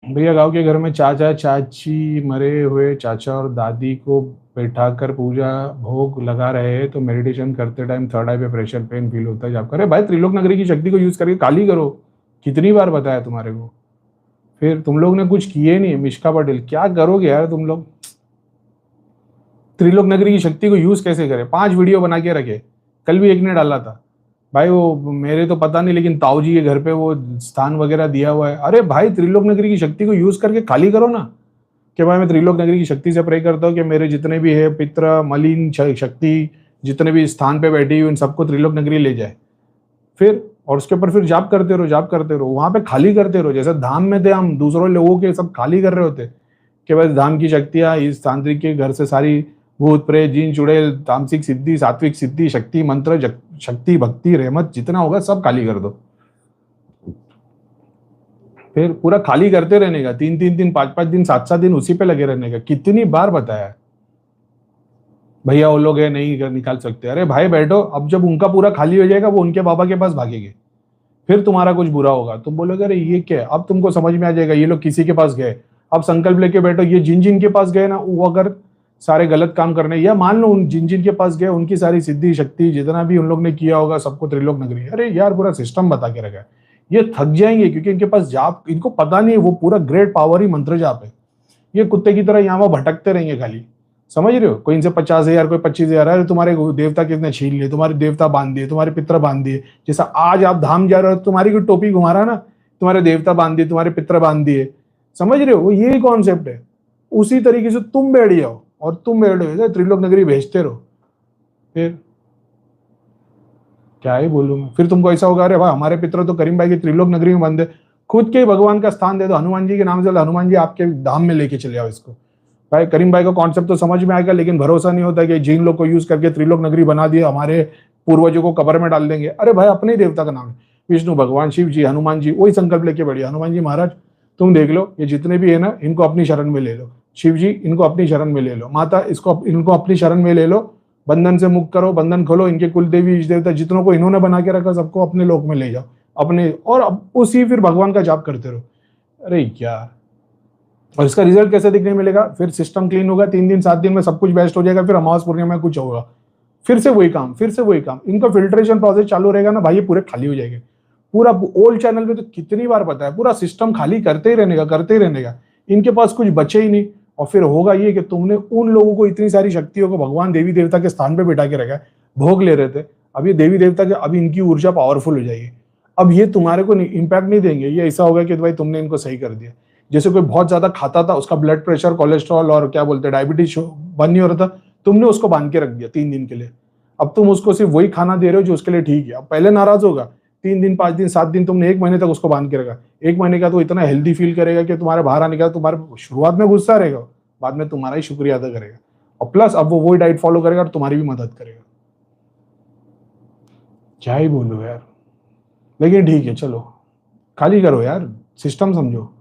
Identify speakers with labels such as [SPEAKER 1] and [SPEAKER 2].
[SPEAKER 1] भैया गांव के घर में चाचा चाची मरे हुए चाचा और दादी को बैठाकर पूजा भोग लगा रहे हैं तो मेडिटेशन करते टाइम थर्ड आई पे प्रेशर पेन फील होता है जब करे भाई त्रिलोक नगरी की शक्ति को यूज करके काली करो। कितनी बार बताया तुम्हारे को। फिर तुम लोग ने कुछ किए नहीं। मिश्का पटेल क्या करोगे यार तुम लोग। त्रिलोक नगरी की शक्ति को यूज कैसे करें 5 वीडियो बना के रखे। कल भी एक ने डाला था। भाई वो मेरे तो पता नहीं लेकिन ताऊ जी के घर पे वो स्थान वगैरह दिया हुआ है। अरे भाई त्रिलोक नगरी की शक्ति को यूज करके खाली करो ना। कि भाई मैं त्रिलोक नगरी की शक्ति से प्रे करता हूँ कि मेरे जितने भी है पित्र मलिन शक्ति जितने भी स्थान पे बैठी हुई उन सबको त्रिलोक नगरी ले जाए। फिर और उसके ऊपर फिर जाप करते रहो जाप करते रहो वहां पे खाली करते रहो जैसे धाम में थे हम दूसरों लोगों के सब खाली कर रहे होते कि भाई धाम की शक्तियां इस तांत्रिक के घर से सारी भूत प्रेत जिन चुड़ैल तामसिक सिद्धि सात्विक सिद्धि शक्ति मंत्र शक्ति भक्ति रहमत जितना होगा सब खाली कर दो। फिर पूरा खाली करते रहने का 3 3 दिन 5 5 दिन 7 7 दिन उसी पे लगे रहने का। कितनी बार बताया भैया वो लोग है नहीं निकाल सकते। अरे भाई बैठो अब जब उनका पूरा खाली हो जाएगा वो उनके बाबा के पास भागेंगे। फिर तुम्हारा कुछ बुरा होगा तुम बोलोगे अरे ये क्या है अब तुमको समझ में आ जाएगा ये लोग किसी के पास गए। अब संकल्प लेके बैठो ये जिन जिन के पास गए ना वो अगर सारे गलत काम करने या मान लो उन जिन जिन के पास गए उनकी सारी सिद्धि शक्ति जितना भी उन लोग ने किया होगा सबको त्रिलोक नगरी। अरे यार पूरा सिस्टम बता के रखा है। ये थक जाएंगे क्योंकि इनके पास जाप इनको पता नहीं है वो पूरा ग्रेट पावर ही मंत्र जाप है। ये कुत्ते की तरह यहाँ वहां भटकते रहेंगे खाली। समझ रहे हो कोई इनसे 50,000 कोई 25,000 है तुम्हारे देवता कितने छीन लिए तुम्हारे देवता बांध दिए तुम्हारे पितर बांध दिए। जैसा आज आप धाम जा रहे हो तुम्हारी कोई टोपी घुमा रहा ना तुम्हारे देवता बांध दिए तुम्हारे पितर बांध दिए। समझ रहे हो यही कॉन्सेप्ट है। उसी तरीके से तुम बैठ जाओ और तुम बैठ जाओ त्रिलोक नगरी भेजते रहो। फिर क्या ही बोलूं मैं। फिर तुमको ऐसा होगा अरे भाई हमारे पितर तो करीम भाई की त्रिलोक नगरी में बंद है। खुद के भगवान का स्थान दे दो हनुमान जी के नाम से हनुमान जी आपके धाम में लेके चले आओ इसको। भाई करीम भाई का कॉन्सेप्ट तो समझ में आएगा लेकिन भरोसा नहीं होता कि जिन लोग को यूज करके त्रिलोक नगरी बना दिया हमारे पूर्वजों को कब्र में डाल देंगे। अरे भाई अपने ही देवता का नाम है विष्णु भगवान शिव जी हनुमान जी वही संकल्प लेके बढ़िया हनुमान जी महाराज तुम देख लो ये जितने भी है ना इनको अपनी शरण में ले लो। शिव जी इनको अपनी शरण में ले लो माता इसको इनको अपनी शरण में ले लो। बंधन से मुक्त करो बंधन खोलो इनके कुल देवी इष्ट देवता जितनों को इन्होंने बना के रखा सबको अपने लोक में ले जाओ अपने और उसी फिर भगवान का जाप करते रहो। अरे यार और इसका रिजल्ट कैसे दिखने मिलेगा। फिर सिस्टम क्लीन होगा 3 दिन 7 दिन में सब कुछ बेस्ट हो जाएगा। फिर अमावस पूर्णिमा में कुछ होगा फिर से वही काम फिर से वही काम। इनका फिल्ट्रेशन प्रोसेस चालू रहेगा ना भाई ये पूरे खाली हो जाएंगे। पूरा ओल्ड चैनल में तो कितनी बार बताया पूरा सिस्टम खाली करते ही रहने का करते ही रहने का। इनके पास कुछ बचे ही नहीं। और फिर होगा ये कि तुमने उन लोगों को इतनी सारी शक्तियों को भगवान देवी देवता के स्थान पे बिठा के रखा है भोग ले रहे थे। अब ये देवी देवता के अब इनकी ऊर्जा पावरफुल हो जाएगी। अब ये तुम्हारे को इंपैक्ट नहीं देंगे। ये ऐसा होगा कि भाई तुमने इनको सही कर दिया। जैसे कोई बहुत ज्यादा खाता था उसका ब्लड प्रेशर कोलेस्ट्रॉल और क्या बोलते हैं डायबिटीज बंद नहीं हो रहा था तुमने उसको बांध के रख दिया 3 दिन के लिए। अब तुम उसको सिर्फ वही खाना दे रहे हो जो उसके लिए ठीक है। अब पहले नाराज होगा 3 दिन 5 दिन 7 दिन तुमने 1 महीने तक उसको बांध के रखा। 1 महीने का तो इतना हेल्दी फील करेगा कि तुम्हारे बाहर आने का तुम्हारे शुरुआत में गुस्सा रहेगा बाद में तुम्हारा ही शुक्रिया अदा करेगा। और प्लस अब वो वही डाइट फॉलो करेगा और तुम्हारी भी मदद करेगा। क्या ही बोलूं यार लेकिन ठीक है चलो खाली करो यार सिस्टम समझो।